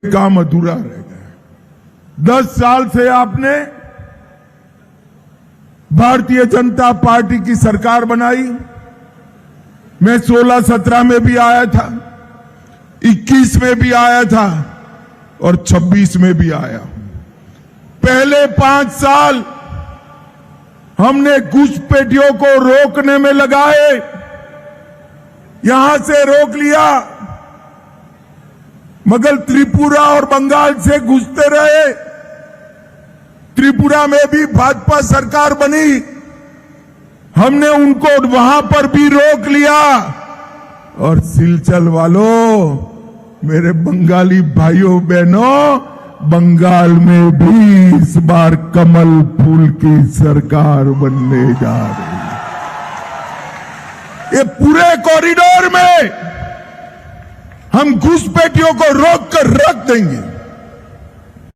काम अधूरा रह गया। 10 साल से आपने भारतीय जनता पार्टी की सरकार बनाई। मैं 16-17 में भी आया था, 21 में भी आया था और 26 में भी आया। पहले 5 साल हमने घुसपैठियों को रोकने में लगाए, यहां से रोक लिया, मगर त्रिपुरा और बंगाल से घुसते रहे। त्रिपुरा में भी भाजपा सरकार बनी, हमने उनको वहां पर भी रोक लिया। और सिलचर वालों, मेरे बंगाली भाइयों बहनों, बंगाल में भी इस बार कमल फूल की सरकार बनने जा रही है। ये पूरे कॉरिडोर में हम घुसपैठियों को रोक कर रख देंगे।